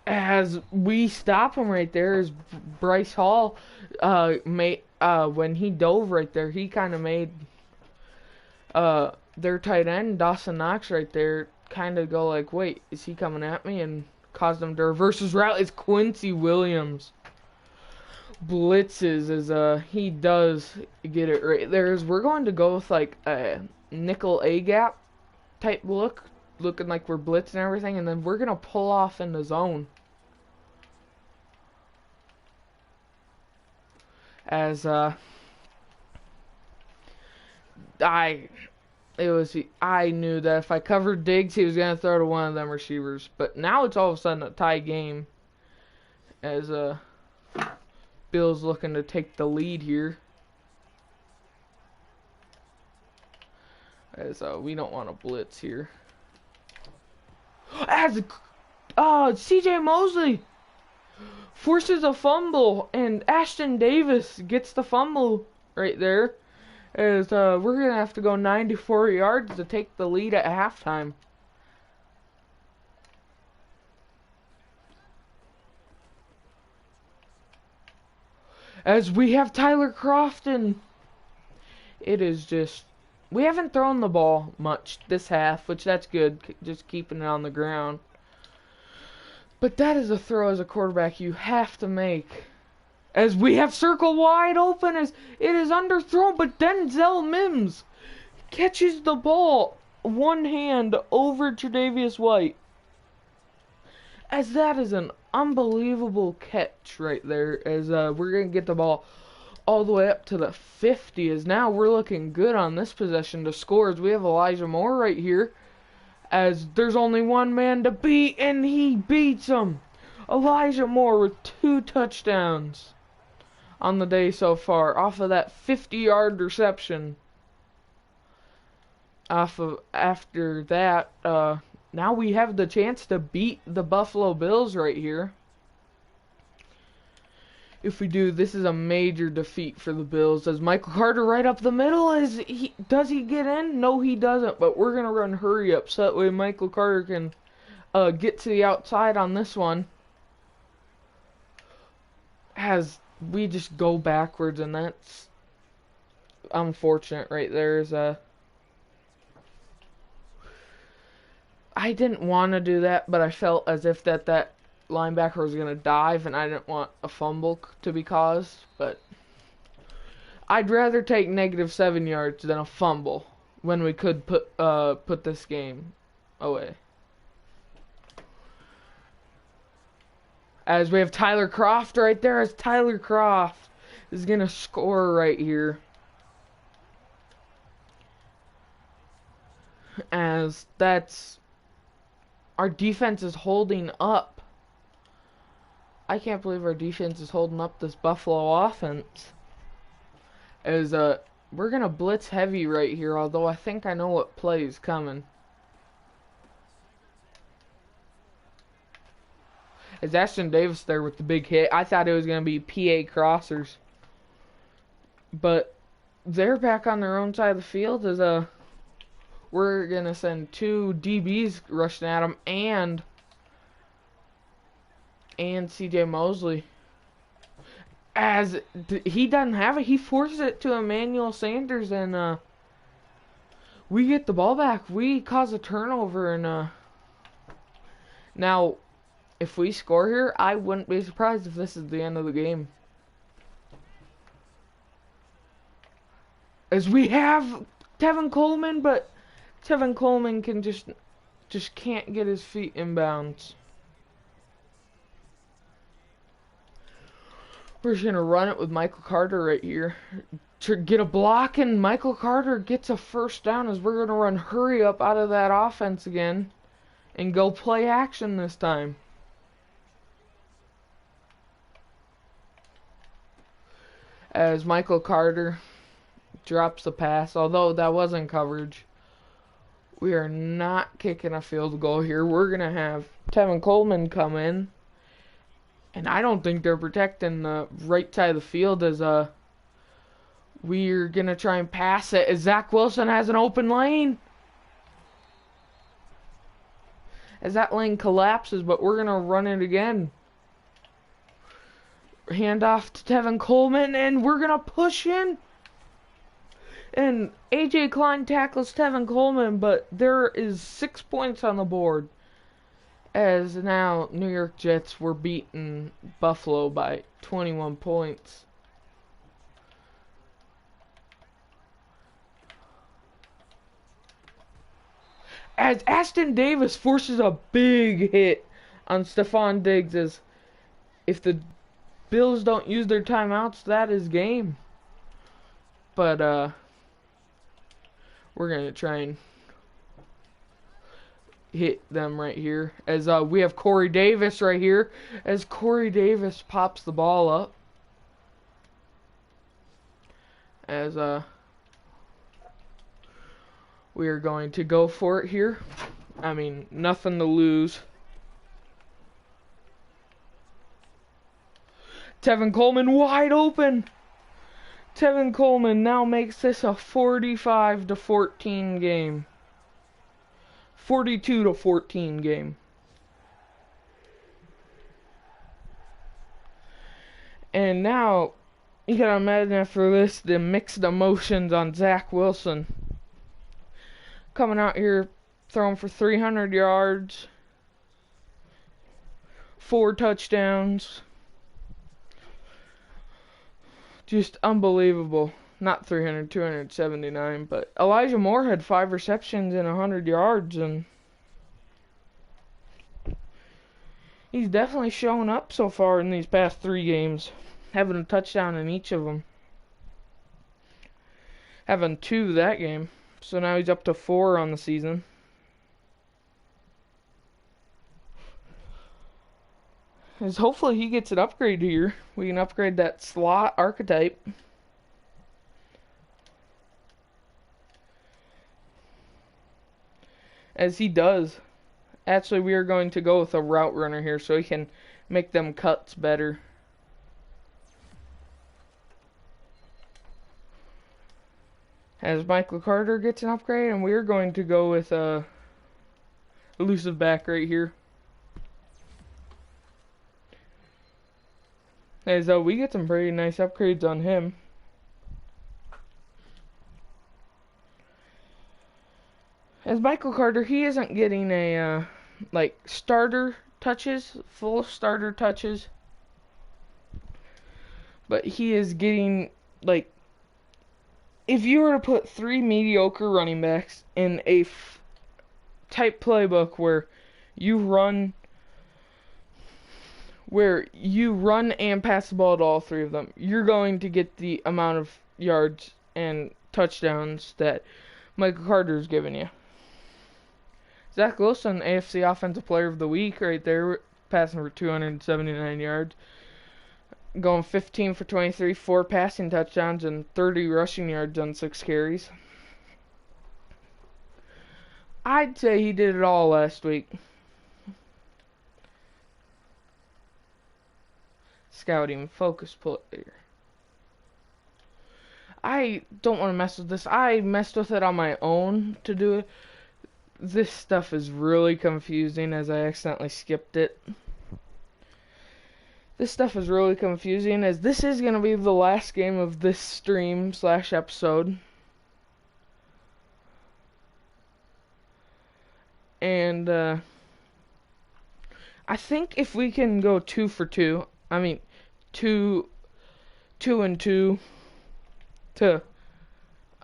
As we stop him right there, as Bryce Hall when he dove right there, he kind of made their tight end, Dawson Knox, right there, kind of go like, wait, is he coming at me? And caused them to reverse his route. Is Quincy Williams blitzes as he does get it right there. As we're going to go with like a nickel A-gap type looking like we're blitzing and everything, and then we're going to pull off in the zone. As I knew that if I covered Diggs, he was gonna throw to one of them receivers. But now it's all of a sudden a tie game. As Bill's looking to take the lead here. As we don't want to blitz here. As CJ Mosley forces a fumble, and Ashton Davis gets the fumble right there. As we're gonna have to go 94 yards to take the lead at halftime. As we have Tyler Crofton. It is just, we haven't thrown the ball much this half, which that's good, just keeping it on the ground. But that is a throw as a quarterback you have to make. As we have circle wide open, as it is underthrown, but Denzel Mims catches the ball one hand over Tre'Davious White. As that is an unbelievable catch right there. As we're going to get the ball all the way up to the 50. As now we're looking good on this possession to score. As we have Elijah Moore right here. As there's only one man to beat, and he beats him. Elijah Moore with 2 touchdowns on the day so far, off of that 50-yard reception. After that, now we have the chance to beat the Buffalo Bills right here. If we do, this is a major defeat for the Bills. As Michael Carter right up the middle, does he get in? No, he doesn't, but we're going to run hurry up so that way Michael Carter can get to the outside on this one. As we just go backwards, and that's unfortunate right there. I didn't want to do that, but I felt as if that linebacker was going to dive, and I didn't want a fumble to be caused. But I'd rather take -7 yards than a fumble when we could put this game away. As we have Tyler Kroft right there, as Tyler Kroft is going to score right here. As our defense is holding up. I can't believe our defense is holding up this Buffalo offense. As we're going to blitz heavy right here, although I think I know what play is coming. As Ashton Davis there with the big hit. I thought it was going to be PA crossers. But they're back on their own side of the field as we're going to send 2 DBs rushing at him and CJ Mosley. As he doesn't have it, he forces it to Emmanuel Sanders, and we get the ball back. We cause a turnover, and now if we score here, I wouldn't be surprised if this is the end of the game. As we have Tevin Coleman, but Tevin Coleman can just can't get his feet in bounds. We're just going to run it with Michael Carter right here to get a block, and Michael Carter gets a first down as we're going to run hurry up out of that offense again and go play action this time. As Michael Carter drops the pass, although that wasn't coverage. We are not kicking a field goal here. We're going to have Tevin Coleman come in. And I don't think they're protecting the right side of the field as we're going to try and pass it as Zach Wilson has an open lane. As that lane collapses, but we're going to run it again. Hand off to Tevin Coleman, and we're going to push in. And A.J. Klein tackles Tevin Coleman, but there is 6 points on the board. As now New York Jets were beating Buffalo by 21 points. As Ashton Davis forces a big hit on Stephon Diggs, as if the Bills don't use their timeouts, that is game. But we're gonna try and hit them right here. As we have Corey Davis right here. As Corey Davis pops the ball up. As we are going to go for it here. I mean, nothing to lose. Tevin Coleman wide open. Tevin Coleman now makes this a 45-14 game. 42-14 game. And now, you gotta imagine after this, the mixed emotions on Zach Wilson. Coming out here, throwing for 300 yards. 4 touchdowns. Just unbelievable. Not 300, 279, but Elijah Moore had 5 receptions and 100 yards, and he's definitely shown up so far in these past 3 games, having a touchdown in each of them. Having 2 that game, so now he's up to 4 on the season. As hopefully he gets an upgrade here. We can upgrade that slot archetype. As he does. Actually, we are going to go with a route runner here so he can make them cuts better. As Michael Carter gets an upgrade, and we are going to go with a elusive back right here. As we get some pretty nice upgrades on him. As Michael Carter, he isn't getting a like starter touches, full starter touches, but he is getting, like, if you were to put 3 mediocre running backs in a type playbook where you run and pass the ball to all 3 of them, you're going to get the amount of yards and touchdowns that Michael Carter's giving you. Zach Wilson, AFC Offensive Player of the Week right there, passing for 279 yards. Going 15 for 23, 4 passing touchdowns, and 30 rushing yards on 6 carries. I'd say he did it all last week. Scouting, focus player. I don't want to mess with this. I messed with it on my own to do it. This stuff is really confusing as I accidentally skipped it. This stuff is really confusing as this is going to be the last game of this stream/episode. And I think if we can go 2 for 2, I mean 2 and 2 to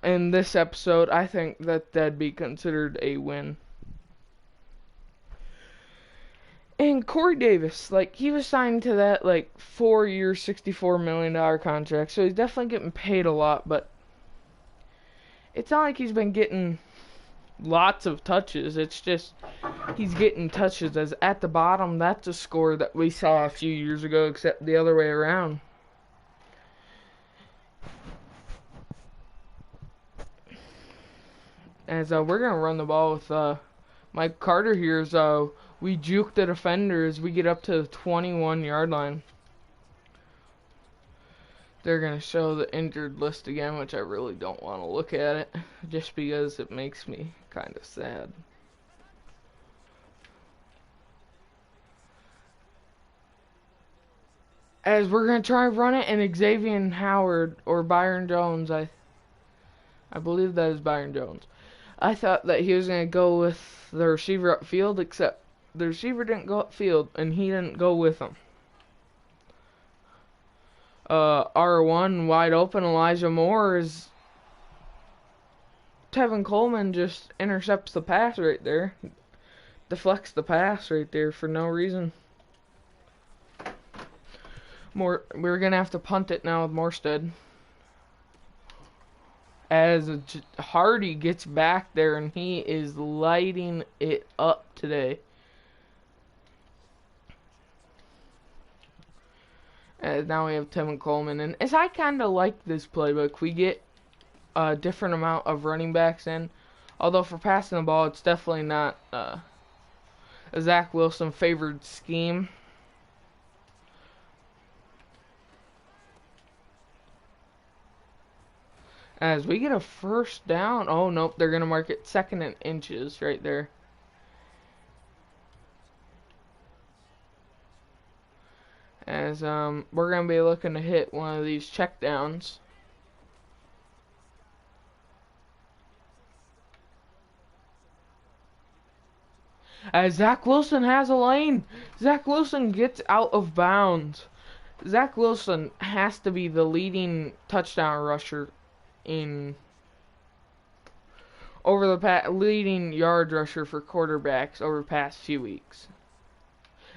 in this episode, I think that'd be considered a win. And Corey Davis, like, he was signed to that, like, 4-year, $64 million contract, so he's definitely getting paid a lot, but it's not like he's been getting lots of touches. It's just he's getting touches. As at the bottom, that's a score that we saw a few years ago, except the other way around. As we're going to run the ball with Mike Carter here. As we juke the defender as we get up to the 21-yard line. They're going to show the injured list again, which I really don't want to look at it, just because it makes me kind of sad. As we're going to try run it, and Xavier Howard or Byron Jones, I believe that is Byron Jones. I thought that he was going to go with the receiver upfield, except the receiver didn't go upfield, and he didn't go with him. R1 wide open, Elijah Moore is... Tevin Coleman just intercepts the pass right there. Deflects the pass right there for no reason. We're gonna have to punt it now with Morstead. As Hardy gets back there and he is lighting it up today. As now we have Tevin Coleman, and as I kind of like this playbook, we get a different amount of running backs in. Although for passing the ball, it's definitely not a Zach Wilson favored scheme. As we get a first down. Oh, nope. They're going to mark it 2nd and inches right there. As we're going to be looking to hit one of these check downs. As Zach Wilson has a lane. Zach Wilson gets out of bounds. Zach Wilson has to be the leading touchdown rusher in leading yard rusher for quarterbacks over the past few weeks.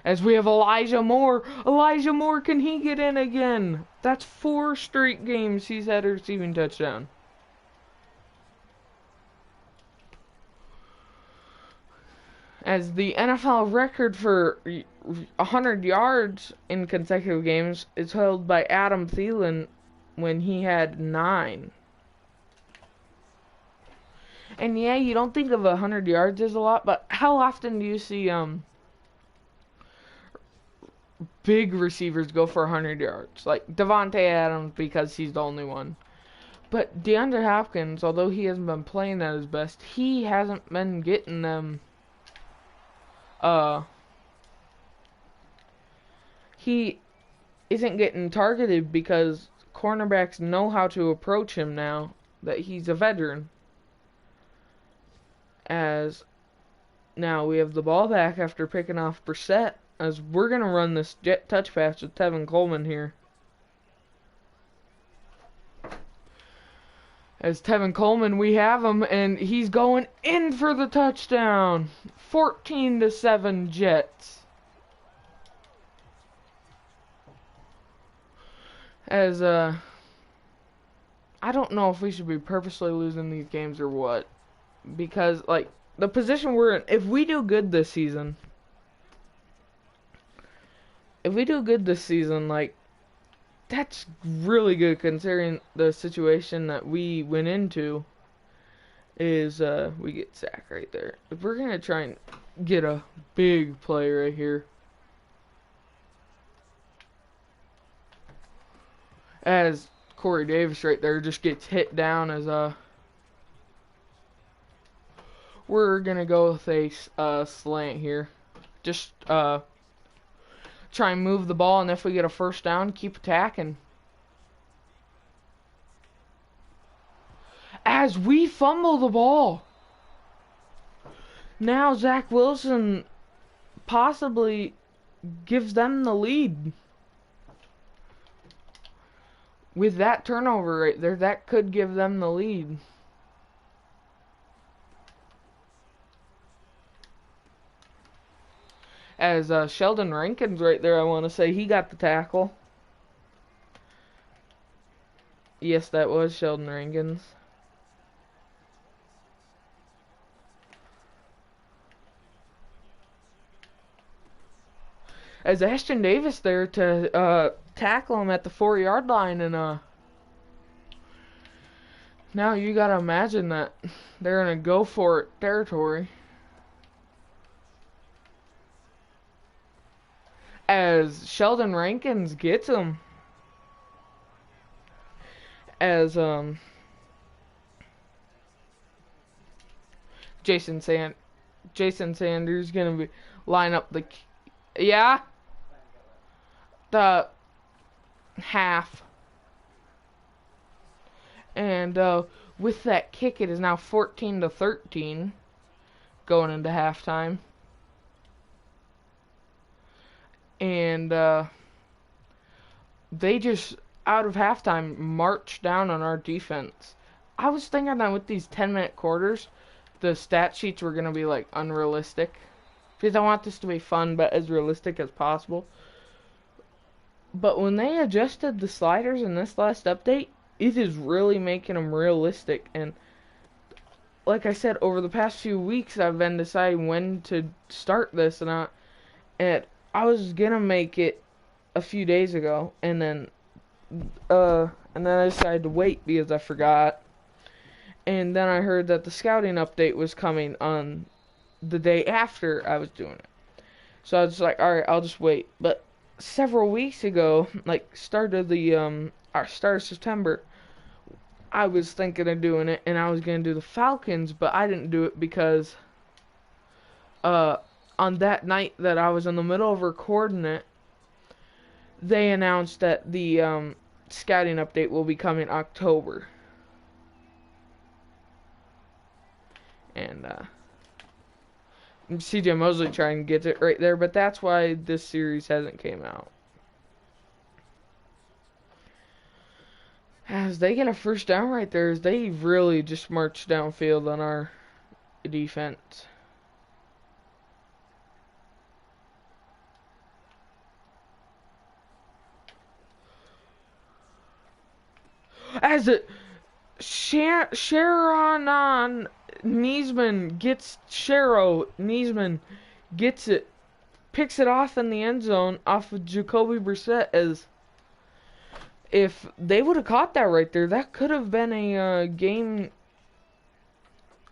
As we have Elijah Moore. Elijah Moore, can he get in again? That's 4 straight games he's had a receiving touchdown. As the NFL record for 100 yards in consecutive games is held by Adam Thielen when he had 9. And yeah, you don't think of 100 yards as a lot, but how often do you see big receivers go for 100 yards? Like Devontae Adams, because he's the only one. But DeAndre Hopkins, although he hasn't been playing at his best, he hasn't been getting them. He isn't getting targeted because cornerbacks know how to approach him now that he's a veteran. As now we have the ball back after picking off Brissett, as we're going to run this jet touch pass with Tevin Coleman here. As Tevin Coleman, we have him, and he's going in for the touchdown. 14-7 Jets. As, I don't know if we should be purposely losing these games or what. Because, like, the position we're in, if we do good this season, like, that's really good considering the situation that we went into is, we get sacked right there. If we're going to try and get a big play right here. As Corey Davis right there just gets hit down as, we're going to go with a slant here. Just, try and move the ball, and if we get a first down, keep attacking. As we fumble the ball. Now Zach Wilson possibly gives them the lead. With that turnover right there, that could give them the lead. As Sheldon Rankins right there, I want to say, he got the tackle. Yes, that was Sheldon Rankins. As Ashton Davis there to tackle him at the 4-yard line, and now you gotta imagine that they're in a go for it territory. As Sheldon Rankins gets him. As Jason Sanders gonna be line up the the half. And with that kick, it is now 14-13 going into halftime. And they just, out of halftime, marched down on our defense. I was thinking that with these 10-minute quarters, the stat sheets were going to be, like, unrealistic. Because I want this to be fun, but as realistic as possible. But when they adjusted the sliders in this last update, it is really making them realistic. And like I said, over the past few weeks, I've been deciding when to start this, and I was gonna make it a few days ago, and then I decided to wait because I forgot. And then I heard that the scouting update was coming on the day after I was doing it. So I was like, all right, I'll just wait. But several weeks ago, like start of September, I was thinking of doing it, and I was gonna do the Falcons, but I didn't do it because on that night that I was in the middle of recording it, they announced that the scouting update will be coming October. And CJ Mosley trying to get it right there, but that's why this series hasn't came out. As they get a first down right there, they really just marched downfield on our defense. As it Sharon Niesman gets it, picks it off in the end zone off of Jacoby Brissett. As if they would have caught that right there, that could have been a game.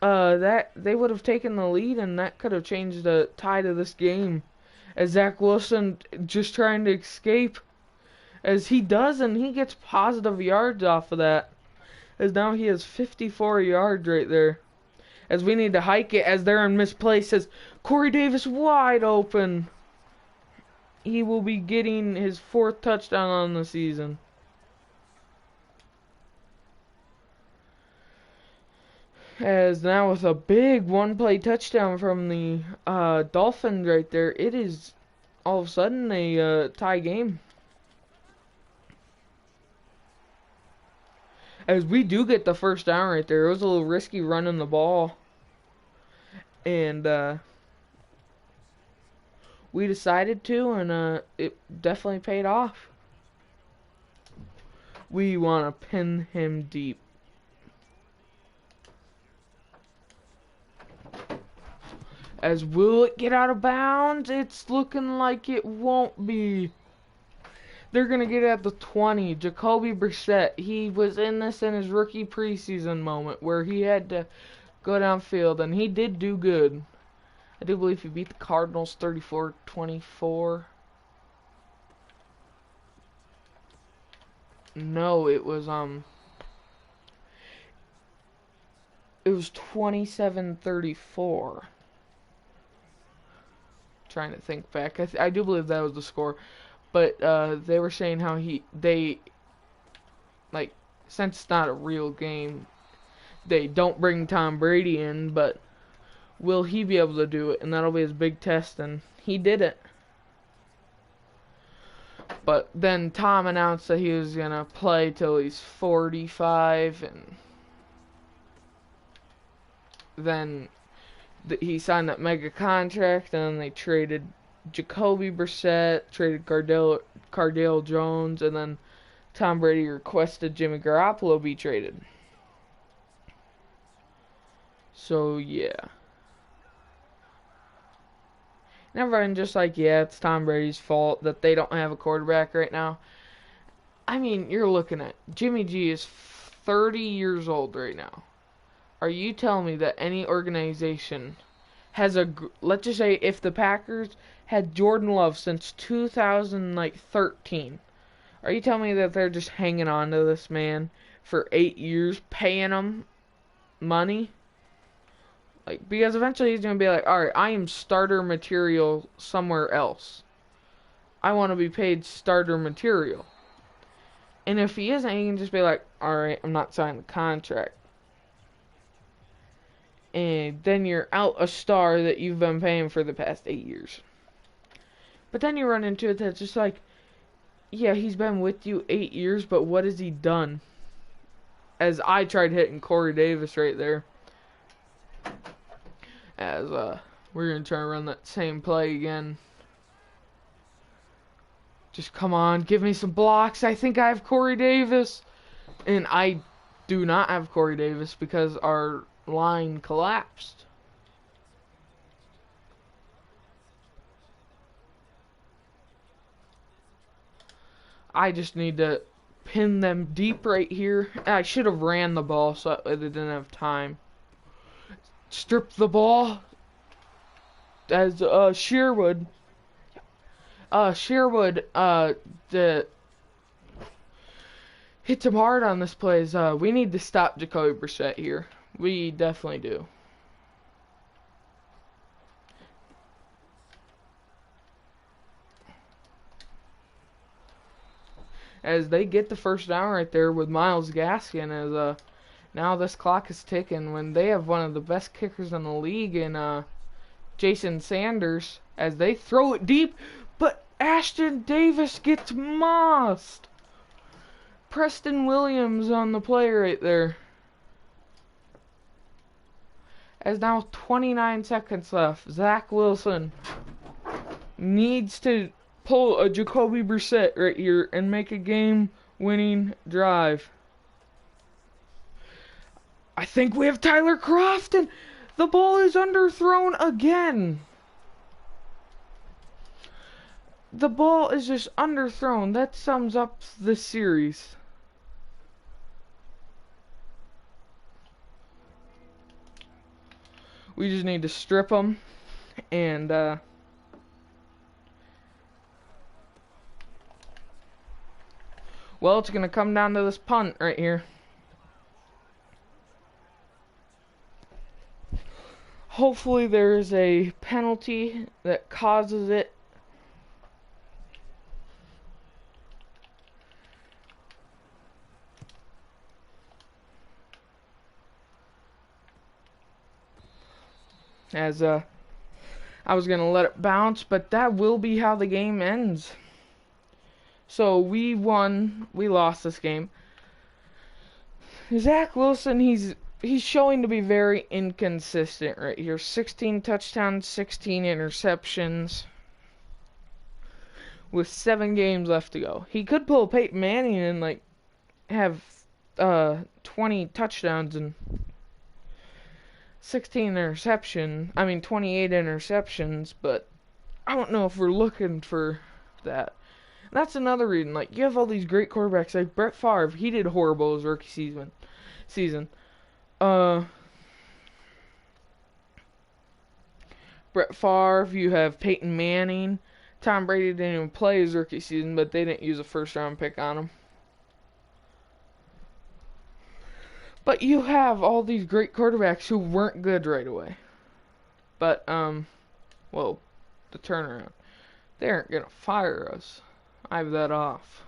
That they would have taken the lead, and that could have changed the tide of this game. As Zach Wilson just trying to escape, as he does, and he gets positive yards off of that. As now he has 54 yards right there. As we need to hike it, as they're in misplaced, as Corey Davis wide open. He will be getting his 4th touchdown on the season. As now with a big one-play touchdown from the Dolphins right there, it is all of a sudden a tie game. As we do get the first down right there. It was a little risky running the ball. And we decided to, and it definitely paid off. We want to pin him deep. As will it get out of bounds? It's looking like it won't be. They're going to get it at the 20. Jacoby Brissett, he was in this in his rookie preseason moment where he had to go downfield, and he did do good. I do believe he beat the Cardinals 34-24. No, it was 27-34. Trying to think back. I do believe that was the score. But they were saying how since it's not a real game, they don't bring Tom Brady in, but will he be able to do it? And that'll be his big test, and he did it. But then Tom announced that he was going to play till he's 45, and then he signed that mega contract, and then they traded Jacoby Brissett, traded Cardale Jones, and then Tom Brady requested Jimmy Garoppolo be traded. So, yeah. And everyone just like, yeah, it's Tom Brady's fault that they don't have a quarterback right now. I mean, you're looking at Jimmy G is 30 years old right now. Are you telling me that any organization has let's just say if the Packers had Jordan Love since 2013, are you telling me that they're just hanging on to this man for 8 years, paying him money? Like, because eventually he's going to be like, alright, I am starter material somewhere else. I want to be paid starter material. And if he isn't, he can just be like, alright, I'm not signing the contract. And then you're out a star that you've been paying for the past 8 years. But then you run into it that's just like, yeah, he's been with you 8 years, but what has he done? As I tried hitting Corey Davis right there. As we're going to try to run that same play again. Just come on, give me some blocks. I think I have Corey Davis. And I do not have Corey Davis because our line collapsed. I just need to pin them deep right here. I should have ran the ball so that way they didn't have time. Strip the ball as Sherwood. Sherwood hits him hard on this play. We need to stop Jacoby Brissett here. We definitely do. As they get the first down right there with Myles Gaskin, as now this clock is ticking when they have one of the best kickers in the league in Jason Sanders, as they throw it deep, but Ashton Davis gets mossed. Preston Williams on the play right there. As now 29 seconds left, Zach Wilson needs to pull a Jacoby Brissett right here and make a game-winning drive. I think we have Tyler Kroft, and the ball is underthrown again. The ball is just underthrown. That sums up the series. We just need to strip them and well, it's going to come down to this punt right here. Hopefully there is a penalty that causes it. As I was going to let it bounce, but that will be how the game ends. So we won, we lost this game. Zach Wilson, he's showing to be very inconsistent right here. 16 touchdowns, 16 interceptions with 7 games left to go. He could pull Peyton Manning and like have 20 touchdowns and 28 interceptions, but I don't know if we're looking for that. And that's another reason, like, you have all these great quarterbacks, like Brett Favre, he did horrible his rookie season. Brett Favre, you have Peyton Manning. Tom Brady didn't even play his rookie season, but they didn't use a first-round pick on him. But you have all these great quarterbacks who weren't good right away. But, well, the turnaround. They aren't going to fire us. I have that off.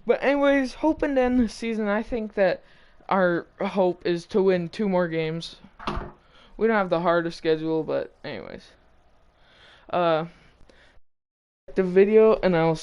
But anyways, hoping to end the season. I think that our hope is to win 2 more games. We don't have the hardest schedule, but anyways. The video, and I'll see